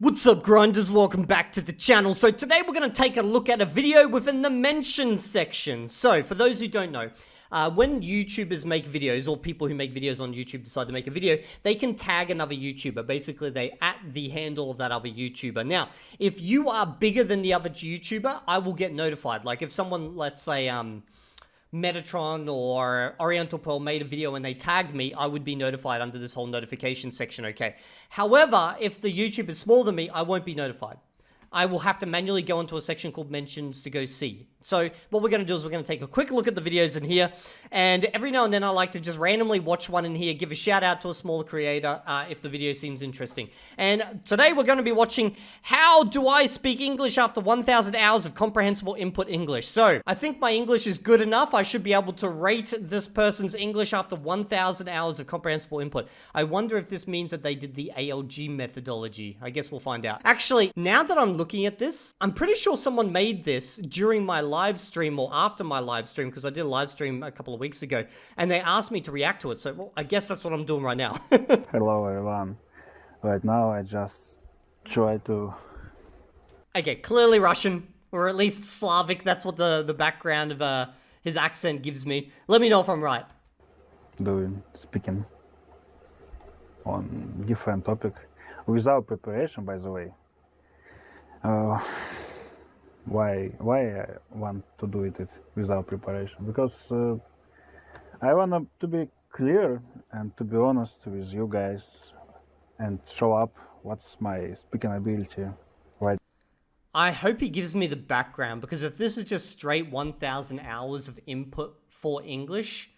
What's up, grinders? Welcome back to the channel. So today we're going to take a look at a video within the mentions section. So for those who don't know, when YouTubers make videos, or people who make videos on YouTube decide to make a video, they can tag another YouTuber. Basically, they at the handle of that other YouTuber. Now, if you are bigger than the other YouTuber, I will get notified. Like if someone, let's say, Metatron or Oriental Pearl made a video and they tagged me, I would be notified under this whole notification section, okay? However, if the YouTube is smaller than me, I won't be notified. I will have to manually go into a section called mentions to go see. So what we're going to do is we're going to take a quick look at the videos in here, and every now and then I like to just randomly watch one in here, give a shout out to a smaller creator if the video seems interesting. And today we're going to be watching How Do I Speak English After 1,000 Hours of Comprehensible Input English. So I think my English is good enough. I should be able to rate this person's English after 1,000 hours of comprehensible input. I wonder if this means that they did the ALG methodology. I guess we'll find out. Actually, now that I'm looking at this, I'm pretty sure someone made this during my live stream or after my live stream, because I did a live stream a couple of weeks ago, and they asked me to react to it. So, well, I guess that's what I'm doing right now. Hello everyone. Right now I just try to... Okay, clearly Russian, or at least Slavic. That's what the background of his accent gives me. Let me know if I'm right. Speaking on different topic without preparation, by the way. Why I want to do it without preparation? Because I want to be clear and to be honest with you guys and show up what's my speaking ability right. I hope he gives me the background, because if this is just straight 1,000 hours of input for English,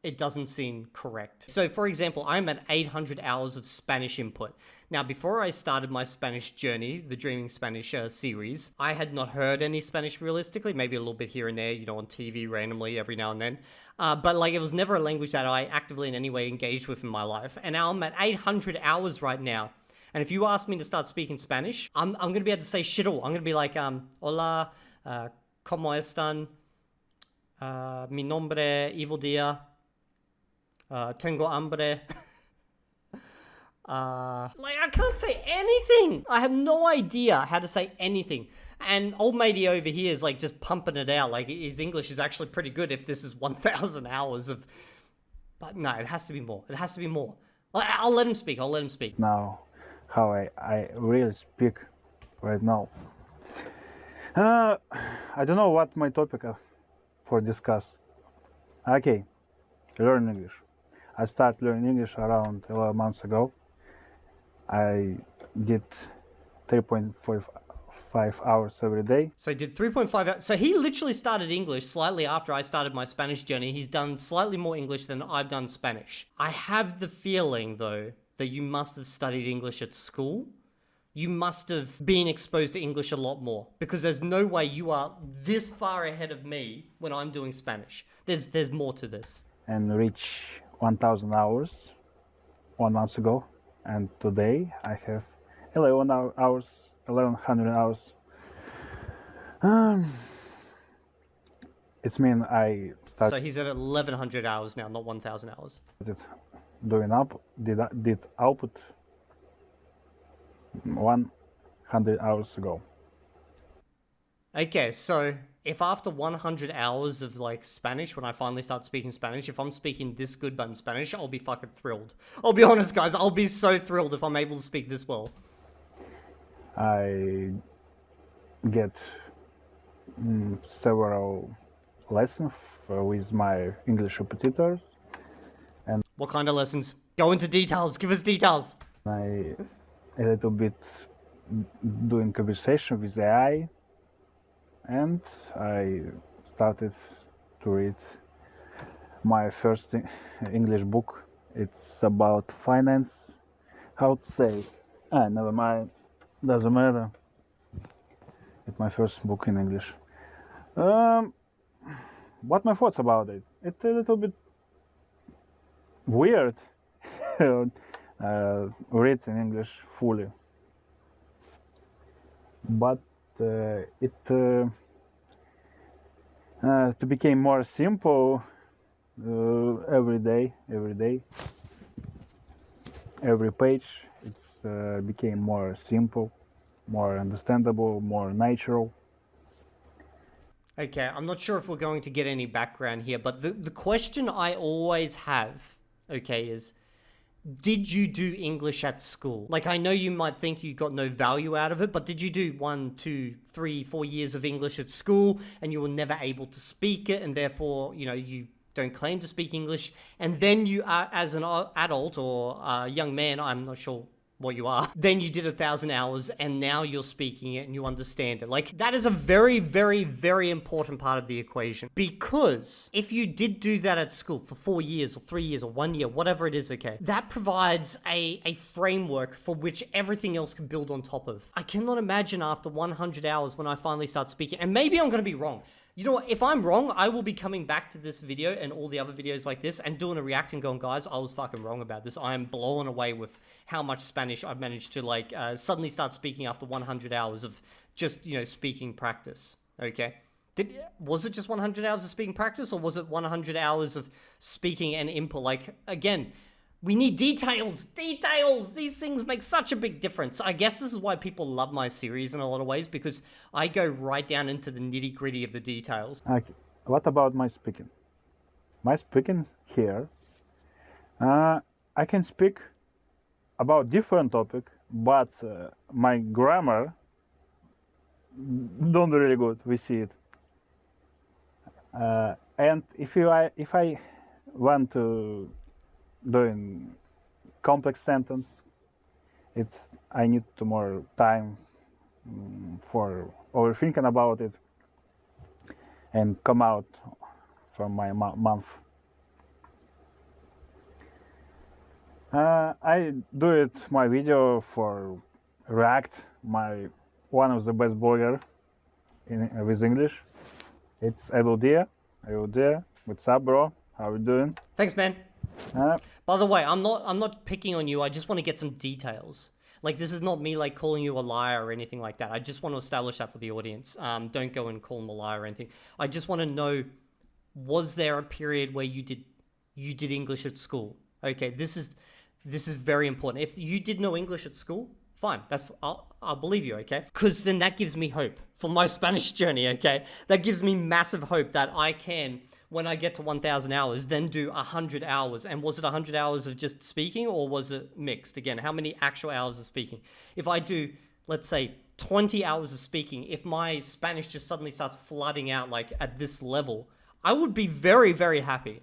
it doesn't seem correct. So for example, I'm at 800 hours of Spanish input. Now, before I started my Spanish journey, the Dreaming Spanish series, I had not heard any Spanish realistically, maybe a little bit here and there, you know, on TV randomly every now and then. But like, it was never a language that I actively in any way engaged with in my life. And now I'm at 800 hours right now. And if you ask me to start speaking Spanish, I'm going to be able to say shit all. I'm going to be like, hola, ¿cómo están? Mi nombre, Evildea. Tengo hambre. Like, I can't say anything. I have no idea how to say anything. And old matey over here is like just pumping it out. Like, his English is actually pretty good if this is 1,000 hours of... But no, it has to be more. It has to be more. I'll let him speak. I'll let him speak. Now, how I really speak right now. I don't know what my topic for discuss. Okay, learn English. I started learning English around 11 months ago. I did 3.5 hours every day. So he did 3.5 hours. So he literally started English slightly after I started my Spanish journey. He's done slightly more English than I've done Spanish. I have the feeling, though, that you must have studied English at school. You must have been exposed to English a lot more, because there's no way you are this far ahead of me when I'm doing Spanish. There's more to this. And reach 1,000 hours 1 month ago, and today I have 1100 hours. It means I started. So he's at 1,100 hours now, not 1,000 hours. Did output 100 hours ago. Okay, so if after 100 hours of like Spanish, when I finally start speaking Spanish, if I'm speaking this good but in Spanish, I'll be fucking thrilled. I'll be honest, guys, I'll be so thrilled if I'm able to speak this well. I get several lessons with my English repetitors. And what kind of lessons? Go into details. Give us details. I a little bit doing conversation with AI. And I started to read my first English book. It's about finance. How to say? Never mind. Doesn't matter. It's my first book in English. What my thoughts about it? It's a little bit weird. Read in English fully. But it became more simple every day, every page, It's became more simple, more understandable, more natural. Okay, I'm not sure if we're going to get any background here, but the question I always have, okay, is did you do English at school? Like, I know you might think you got no value out of it, but did you do 1, 2, 3, 4 years of English at school and you were never able to speak it, and therefore, you know, you don't claim to speak English, and then you are, as an adult or a young man, I'm not sure what you are, then you did 1,000 hours and now you're speaking it and you understand it. Like, that is a very, very, very important part of the equation, because if you did do that at school for 4 years or 3 years or 1 year, whatever it is, okay, that provides a framework for which everything else can build on top of. I cannot imagine after 100 hours when I finally start speaking, and maybe I'm going to be wrong. You know what, if I'm wrong, I will be coming back to this video and all the other videos like this and doing a reaction going, guys, I was fucking wrong about this. I am blown away with how much Spanish I've managed to like suddenly start speaking after 100 hours of just, you know, speaking practice, okay? Was it just 100 hours of speaking practice, or was it 100 hours of speaking and input? Like, again, we need details. These things make such a big difference. I guess this is why people love my series in a lot of ways, because I go right down into the nitty gritty of the details. Okay. What about my speaking? My speaking here, I can speak about different topic, but my grammar don't really good. We see it. And if I want to doing complex sentence, I need to more time for overthinking about it and come out from my mouth. I do it my video for React, one of the best blogger with English. It's Evildea. What's up, bro? How you doing? Thanks, man. By the way, I'm not picking on you. I just want to get some details. Like, this is not me like calling you a liar or anything like that. I just want to establish that for the audience. Don't go and call him a liar or anything. I just want to know, was there a period where you did English at school? Okay, this is very important. If you did no English at school, fine. I'll believe you, okay? Because then that gives me hope for my Spanish journey, okay? That gives me massive hope that I can, when I get to 1,000 hours, then do 100 hours. And was it 100 hours of just speaking, or was it mixed? Again, how many actual hours of speaking? If I do, let's say, 20 hours of speaking, if my Spanish just suddenly starts flooding out like at this level, I would be very, very happy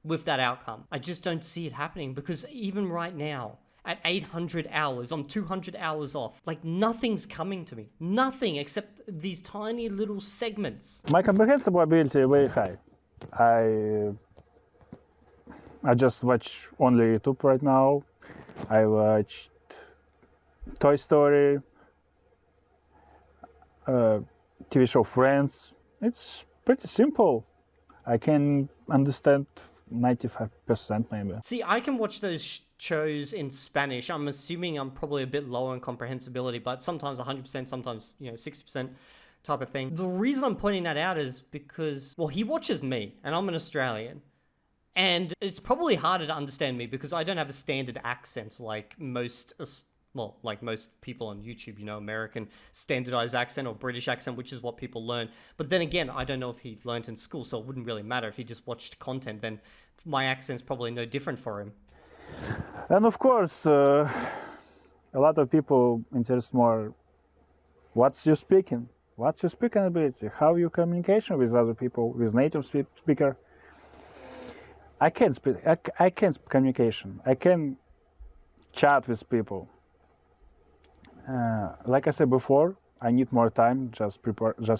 with that outcome. I just don't see it happening, because even right now, at 800 hours, I'm 200 hours off. Like, nothing's coming to me. Nothing except these tiny little segments. My comprehensible ability is very high. I just watch only YouTube right now. I watched Toy Story, TV show Friends. It's pretty simple. I can understand 95% maybe. See, I can watch those shows in Spanish. I'm assuming I'm probably a bit lower in comprehensibility, but sometimes 100%, sometimes, 60% type of thing. The reason I'm pointing that out is because, well, he watches me and I'm an Australian. And it's probably harder to understand me because I don't have a standard accent like most people on YouTube, American standardized accent or British accent, which is what people learn. But then again, I don't know if he learned in school, so it wouldn't really matter. If he just watched content, then my accent's probably no different for him. And of course, a lot of people interest more, what's your speaking? What's your speaking ability? How your communication with other people, with native speaker? I can't speak. I can't communication. I can chat with people. Like I said before, I need more time just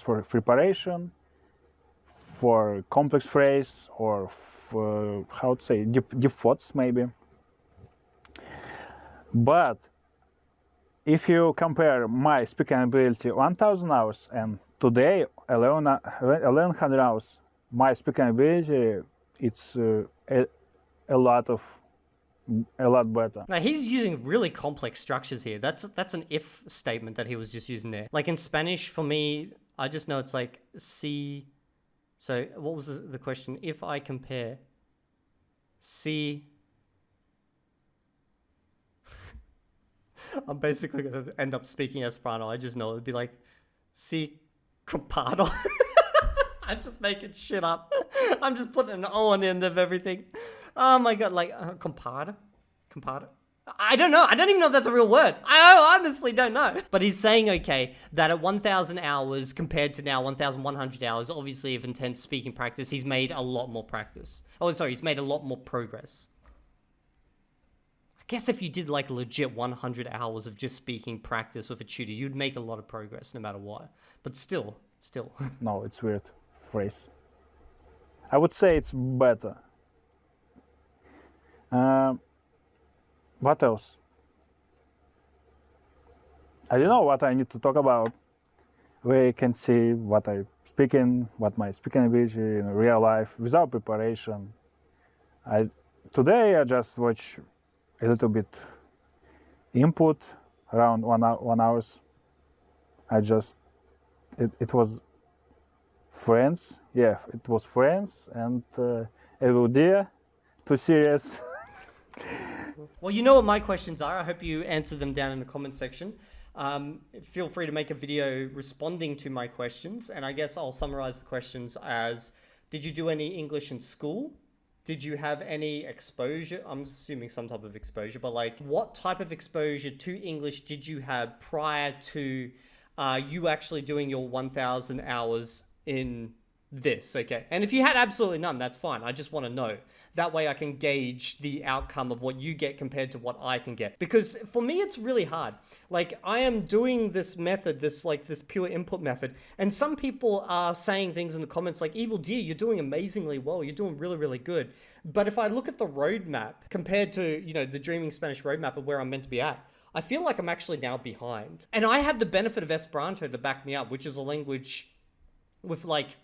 for preparation, for complex phrase, or for, how to say, deep thoughts maybe. But if you compare my speaking ability 1,000 hours and today 1,100 hours, my speaking ability, it's a lot better. Now, he's using really complex structures here. That's an if statement that he was just using there. Like in Spanish, for me, I just know it's like si. So what was the question? If I compare si. I'm basically gonna end up speaking Esperanto. I just know it'd be like, si compado. I'm just making shit up. I'm just putting an O on the end of everything. Oh my god, like compado? I don't know. I don't even know if that's a real word. I honestly don't know. But he's saying, okay, that at 1,000 hours compared to now 1,100 hours, obviously of intense speaking practice, he's made a lot more practice. Oh, sorry, he's made a lot more progress. I guess if you did like legit 100 hours of just speaking practice with a tutor, you'd make a lot of progress no matter what. But still. No, it's weird phrase. I would say it's better. What else? I don't know what I need to talk about. We can see what my speaking ability in real life without preparation. Today I just watch a little bit input around 1 hour. It was Friends. Yeah, it was Friends and Evildea. 2 series. Well, you know what my questions are. I hope you answer them down in the comment section. Feel free to make a video responding to my questions. And I guess I'll summarize the questions as, did you do any English in school? Did you have any exposure? I'm assuming some type of exposure, but like what type of exposure to English did you have prior to you actually doing your 1,000 hours in this? Okay. And if you had absolutely none, that's fine. I just want to know. That way I can gauge the outcome of what you get compared to what I can get. Because for me, it's really hard. Like I am doing this method, this pure input method. And some people are saying things in the comments like, Evildea, you're doing amazingly well. You're doing really, really good. But if I look at the roadmap compared to, the Dreaming Spanish roadmap of where I'm meant to be at, I feel like I'm actually now behind. And I have the benefit of Esperanto to back me up, which is a language with like,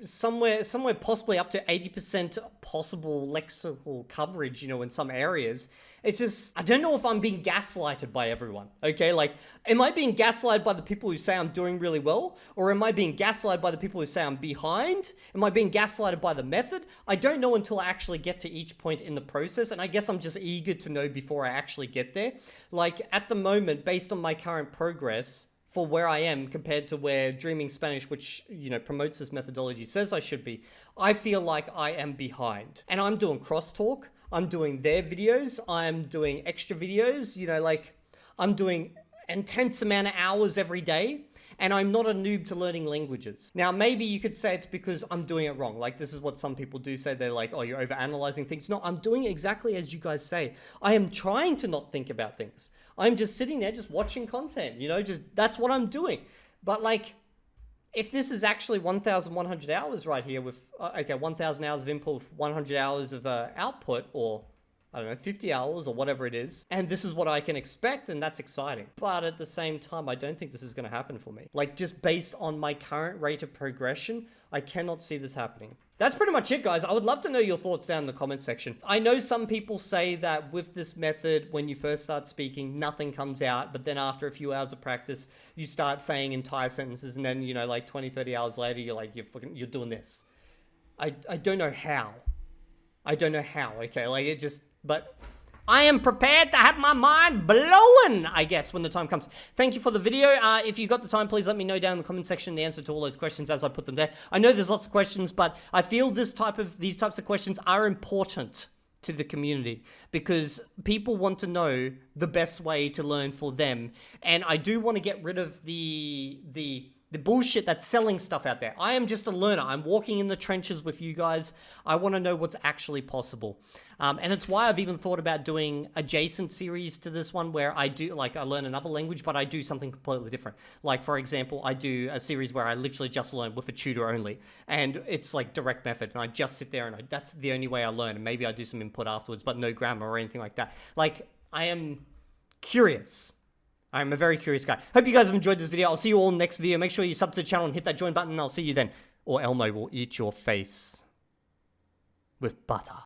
somewhere possibly up to 80% possible lexical coverage, in some areas. It's just, I don't know if I'm being gaslighted by everyone, okay? Like, am I being gaslighted by the people who say I'm doing really well? Or am I being gaslighted by the people who say I'm behind? Am I being gaslighted by the method? I don't know until I actually get to each point in the process, and I guess I'm just eager to know before I actually get there. Like, at the moment, based on my current progress, for where I am compared to where Dreaming Spanish, which, promotes this methodology, says I should be, I feel like I am behind. And I'm doing crosstalk, I'm doing their videos, I'm doing extra videos, I'm doing intense amount of hours every day, and I'm not a noob to learning languages. Now, maybe you could say it's because I'm doing it wrong. Like, this is what some people do say. They're like, oh, you're overanalyzing things. No, I'm doing it exactly as you guys say. I am trying to not think about things. I'm just sitting there, just watching content, that's what I'm doing. But like, if this is actually 1,100 hours right here with, 1,000 hours of input, 100 hours of output, or I don't know, 50 hours or whatever it is. And this is what I can expect, and that's exciting. But at the same time, I don't think this is going to happen for me. Like, just based on my current rate of progression, I cannot see this happening. That's pretty much it, guys. I would love to know your thoughts down in the comment section. I know some people say that with this method, when you first start speaking, nothing comes out. But then after a few hours of practice, you start saying entire sentences. And then, like 20, 30 hours later, you're like, you're doing this. I don't know how. Okay? Like, it just... But I am prepared to have my mind blowing, I guess, when the time comes. Thank you for the video. If you got the time, please let me know down in the comment section the answer to all those questions as I put them there. I know there's lots of questions, but I feel these types of questions are important to the community because people want to know the best way to learn for them. And I do want to get rid of the bullshit that's selling stuff out there. I am just a learner. I'm walking in the trenches with you guys. I want to know what's actually possible. And it's why I've even thought about doing adjacent series to this one where I do, like, I learn another language, but I do something completely different. Like, for example, I do a series where I literally just learn with a tutor only. And it's like direct method. And I just sit there and that's the only way I learn. And maybe I do some input afterwards, but no grammar or anything like that. Like, I am curious. I'm a very curious guy. Hope you guys have enjoyed this video. I'll see you all next video. Make sure you sub to the channel and hit that join button. And I'll see you then. Or Elmo will eat your face with butter.